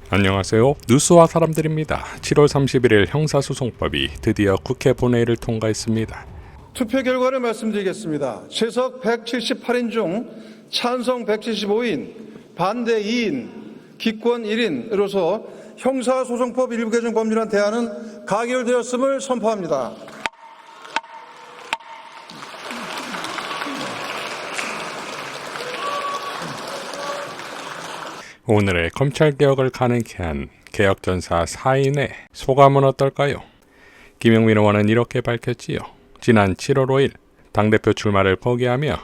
안녕하세요. 뉴스와 사람들입니다. 7월 31일 형사소송법이 드디어 국회 본회의를 통과했습니다. 투표 결과를 말씀드리겠습니다. 최석 178인 중 찬성 175인, 반대 2인, 기권 1인으로서 형사소송법 일부 개정 법률안 대안은 가결되었음을 선포합니다. 오늘의 검찰개혁을 가능케 한 개혁전사 4인의 소감은 어떨까요? 김용민 의원은 이렇게 밝혔지요. 지난 7월 5일 당대표 출마를 포기하며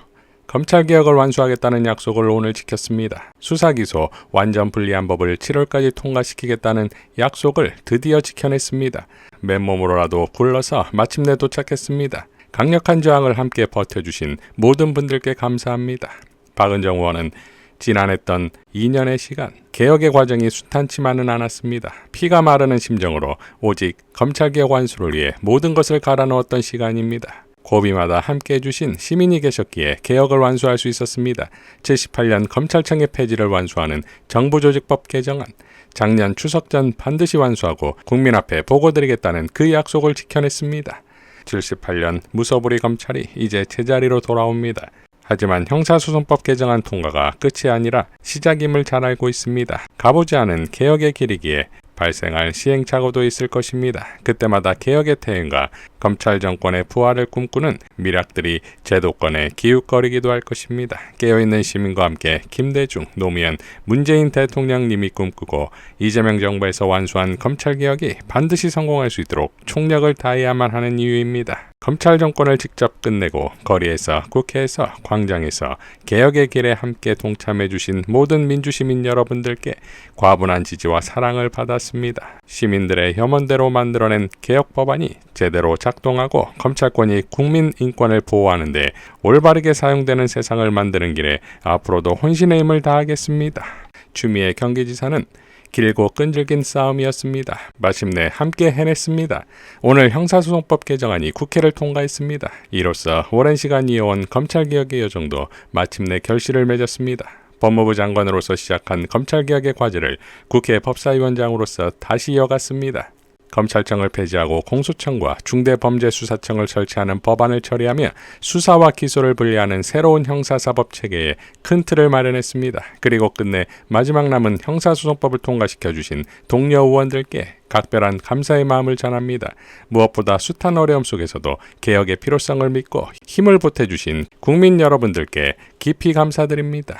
검찰개혁을 완수하겠다는 약속을 오늘 지켰습니다. 수사기소 완전 불리한 법을 7월까지 통과시키겠다는 약속을 드디어 지켜냈습니다. 맨몸으로라도 굴러서 마침내 도착했습니다. 강력한 저항을 함께 버텨주신 모든 분들께 감사합니다. 박은정 의원은 지난했던 2년의 시간, 개혁의 과정이 순탄치만은 않았습니다. 피가 마르는 심정으로 오직 검찰개혁 완수를 위해 모든 것을 갈아넣었던 시간입니다. 고비마다 함께 해주신 시민이 계셨기에 개혁을 완수할 수 있었습니다. 78년 검찰청의 폐지를 완수하는 정부조직법 개정안, 작년 추석 전 반드시 완수하고 국민 앞에 보고드리겠다는 그 약속을 지켜냈습니다. 78년 무소불위 검찰이 이제 제자리로 돌아옵니다. 하지만 형사소송법 개정안 통과가 끝이 아니라 시작임을 잘 알고 있습니다. 가보지 않은 개혁의 길이기에 발생할 시행착오도 있을 것입니다. 그때마다 개혁의 태행과 검찰 정권의 부활을 꿈꾸는 미락들이 제도권에 기웃거리기도 할 것입니다. 깨어있는 시민과 함께 김대중, 노무현, 문재인 대통령님이 꿈꾸고 이재명 정부에서 완수한 검찰개혁이 반드시 성공할 수 있도록 총력을 다해야만 하는 이유입니다. 검찰 정권을 직접 끝내고 거리에서, 국회에서, 광장에서 개혁의 길에 함께 동참해 주신 모든 민주시민 여러분들께 과분한 지지와 사랑을 받았습니다. 시민들의 혐언대로 만들어낸 개혁 법안이 제대로 작동하고 검찰권이 국민 인권을 보호하는 데 올바르게 사용되는 세상을 만드는 길에 앞으로도 혼신의 힘을 다하겠습니다. 추미애 경기지사는 길고 끈질긴 싸움이었습니다. 마침내 함께 해냈습니다. 오늘 형사소송법 개정안이 국회를 통과했습니다. 이로써 오랜 시간 이어온 검찰개혁의 여정도 마침내 결실을 맺었습니다. 법무부 장관으로서 시작한 검찰개혁의 과제를 국회 법사위원장으로서 다시 이어갔습니다. 검찰청을 폐지하고 공수처과 중대범죄수사청을 설치하는 법안을 처리하며 수사와 기소를 분리하는 새로운 형사사법 체계에 큰 틀을 마련했습니다. 그리고 끝내 마지막 남은 형사소송법을 통과시켜 주신 동료 의원들께 각별한 감사의 마음을 전합니다. 무엇보다 숱한 어려움 속에서도 개혁의 필요성을 믿고 힘을 보태주신 국민 여러분들께 깊이 감사드립니다.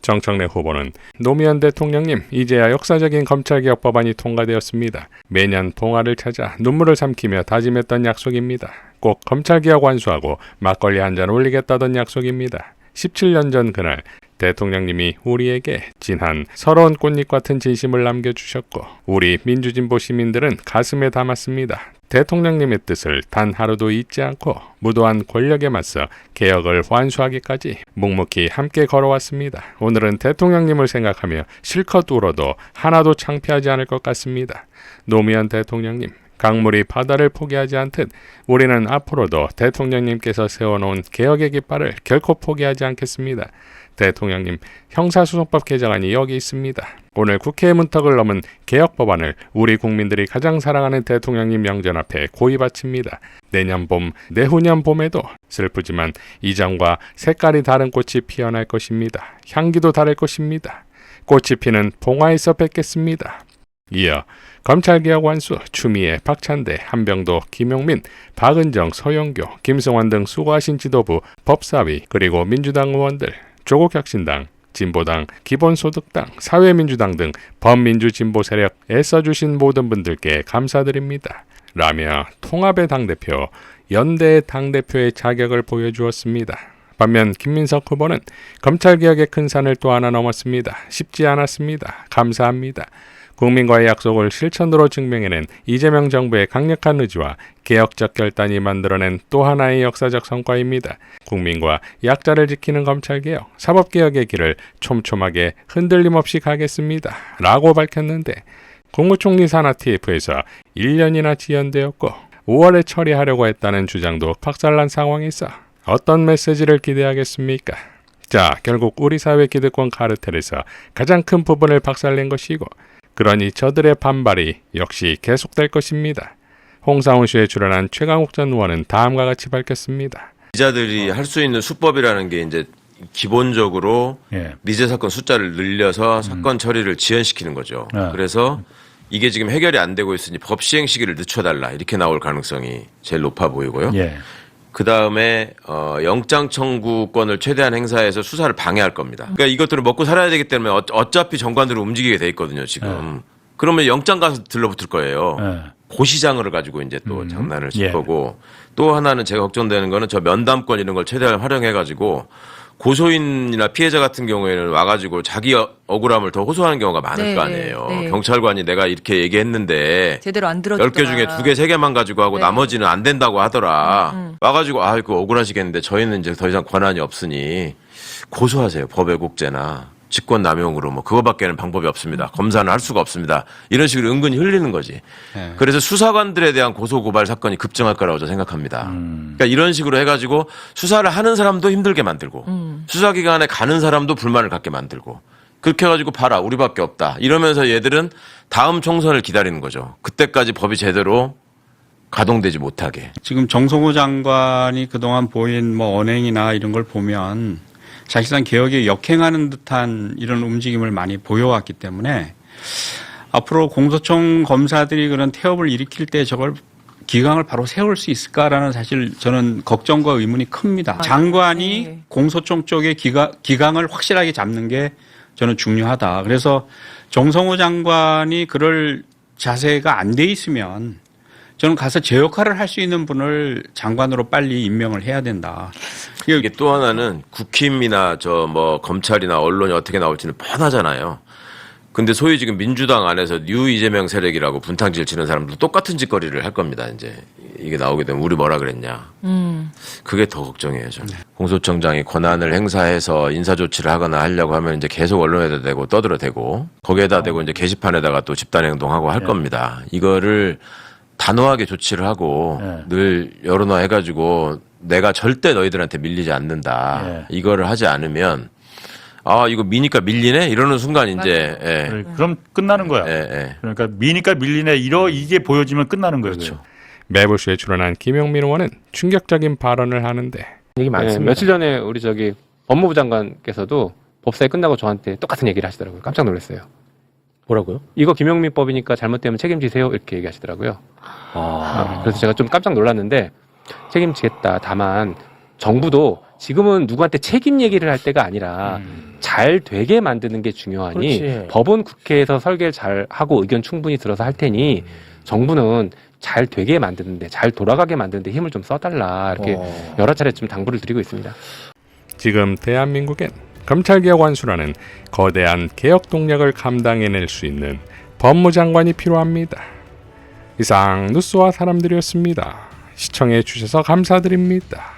정청래 후보는 노무현 대통령님, 이제야 역사적인 검찰개혁 법안이 통과되었습니다. 매년 봉화를 찾아 눈물을 삼키며 다짐했던 약속입니다. 꼭 검찰개혁 완수하고 막걸리 한 잔 올리겠다던 약속입니다. 17년 전 그날 대통령님이 우리에게 진한 서러운 꽃잎 같은 진심을 남겨주셨고 우리 민주진보 시민들은 가슴에 담았습니다. 대통령님의 뜻을 단 하루도 잊지 않고 무도한 권력에 맞서 개혁을 완수하기까지 묵묵히 함께 걸어왔습니다. 오늘은 대통령님을 생각하며 실컷 울어도 하나도 창피하지 않을 것 같습니다. 노무현 대통령님, 강물이 바다를 포기하지 않듯 우리는 앞으로도 대통령님께서 세워놓은 개혁의 깃발을 결코 포기하지 않겠습니다. 대통령님, 형사소송법 개정안이 여기 있습니다. 오늘 국회의 문턱을 넘은 개혁 법안을 우리 국민들이 가장 사랑하는 대통령님 명전 앞에 고이 바칩니다. 내년 봄, 내후년 봄에도 슬프지만 이전과 색깔이 다른 꽃이 피어날 것입니다. 향기도 다를 것입니다. 꽃이 피는 봉화에서 뵙겠습니다. 이어 검찰개혁 완수, 추미애, 박찬대, 한병도, 김용민, 박은정, 서영교, 김승환 등 수고하신 지도부, 법사위, 그리고 민주당 의원들, 조국혁신당, 진보당, 기본소득당, 사회민주당 등 범민주 진보 세력 애써주신 모든 분들께 감사드립니다. 라며 통합의 당대표, 연대의 당대표의 자격을 보여주었습니다. 반면 김민석 후보는 검찰개혁의 큰 산을 또 하나 넘었습니다. 쉽지 않았습니다. 감사합니다. 국민과의 약속을 실천으로 증명해낸 이재명 정부의 강력한 의지와 개혁적 결단이 만들어낸 또 하나의 역사적 성과입니다. 국민과 약자를 지키는 검찰개혁, 사법개혁의 길을 촘촘하게 흔들림 없이 가겠습니다. 라고 밝혔는데 국무총리 산하 TF에서 1년이나 지연되었고 5월에 처리하려고 했다는 주장도 박살난 상황에서 어떤 메시지를 기대하겠습니까? 자, 결국 우리 사회 기득권 카르텔에서 가장 큰 부분을 박살낸 것이고 그러니 저들의 반발이 역시 계속될 것입니다. 홍상훈 씨에 출연한 최강욱 전 의원은 다음과 같이 밝혔습니다. 기자들이 할 수 있는 수법이라는 게 이제 기본적으로 예. 미제 사건 숫자를 늘려서 사건 처리를 지연시키는 거죠. 네. 그래서 이게 지금 해결이 안 되고 있으니 법 시행 시기를 늦춰달라 이렇게 나올 가능성이 제일 높아 보이고요. 예. 그 다음에 영장 청구권을 최대한 행사해서 수사를 방해할 겁니다. 그러니까 이것들을 먹고 살아야 되기 때문에 어차피 정관으로 움직이게 돼 있거든요. 지금. 그러면 영장 가서 들러붙을 거예요. 고시장을 가지고 이제 또 장난을 칠 예. 거고 또 하나는 제가 걱정되는 거는 저 면담권 이런 걸 최대한 활용해 가지고 고소인이나 피해자 같은 경우에는 와가지고 자기 억울함을 더 호소하는 경우가 많을 네, 거 아니에요. 네. 경찰관이 내가 이렇게 얘기했는데 제대로 안 들어주더라. 10개 중에 2개, 3개만 가지고 하고 네. 나머지는 안 된다고 하더라. 와가지고 아이고 억울하시겠는데 저희는 이제 더 이상 권한이 없으니 고소하세요. 법외국죄나 직권남용으로 뭐 그거밖에는 방법이 없습니다. 검사는 할 수가 없습니다. 이런 식으로 은근히 흘리는 거지. 그래서 수사관들에 대한 고소고발 사건이 급증할 거라고 저는 생각합니다. 그러니까 이런 식으로 해가지고 수사를 하는 사람도 힘들게 만들고 수사기관에 가는 사람도 불만을 갖게 만들고 그렇게 해가지고 봐라 우리밖에 없다. 이러면서 얘들은 다음 총선을 기다리는 거죠. 그때까지 법이 제대로 가동되지 못하게. 지금 정성호 장관이 그동안 보인 뭐 언행이나 이런 걸 보면 사실상 개혁에 역행하는 듯한 이런 움직임을 많이 보여왔기 때문에 앞으로 공소청 검사들이 그런 태업을 일으킬 때 저걸 기강을 바로 세울 수 있을까라는 사실 저는 걱정과 의문이 큽니다. 장관이 네. 공소청 쪽에 기강을 확실하게 잡는 게 저는 중요하다. 그래서 정성호 장관이 그럴 자세가 안 돼 있으면 저는 가서 제 역할을 할 수 있는 분을 장관으로 빨리 임명을 해야 된다. 이게 또 하나는 국힘이나 저 뭐 검찰이나 언론이 어떻게 나올지는 뻔하잖아요. 근데 소위 지금 민주당 안에서 뉴 이재명 세력이라고 분탕질 치는 사람도 똑같은 짓거리를 할 겁니다. 이제 이게 나오게 되면 우리 뭐라 그랬냐. 그게 더 걱정이에요. 저는. 공소청장이 권한을 행사해서 인사조치를 하거나 하려고 하면 이제 계속 언론에다 대고 떠들어대고 거기에다 대고 이제 게시판에다가 또 집단행동하고 할 겁니다. 이거를 단호하게 조치를 하고 늘 여론화해가지고 내가 절대 너희들한테 밀리지 않는다. 이거를 하지 않으면 아 이거 미니까 밀리네 이러는 순간 이제 예. 그럼 끝나는 거야. 예. 그러니까 미니까 밀리네 이게 보여지면 끝나는 거예요. 그렇죠. 매불쇼에 출연한 김용민 의원은 충격적인 발언을 하는데 얘기 많습니다. 며칠 전에 우리 법무부 장관께서도 법사위 끝나고 저한테 똑같은 얘기를 하시더라고요. 깜짝 놀랐어요. 뭐라고요? 이거 김용민법이니까 잘못되면 책임지세요 이렇게 얘기하시더라고요. 그래서 제가 좀 깜짝 놀랐는데 책임지겠다. 다만 정부도 지금은 누구한테 책임 얘기를 할 때가 아니라 잘 되게 만드는 게 중요하니 그렇지. 법은 국회에서 설계를 잘 하고 의견 충분히 들어서 할 테니 정부는 잘 되게 만드는데 잘 돌아가게 만드는데 힘을 좀 써달라 이렇게 여러 차례 좀 당부를 드리고 있습니다. 지금 대한민국엔 검찰개혁 완수라는 거대한 개혁 동력을 감당해낼 수 있는 법무장관이 필요합니다. 이상 뉴스와 사람들이었습니다. 시청해 주셔서 감사드립니다.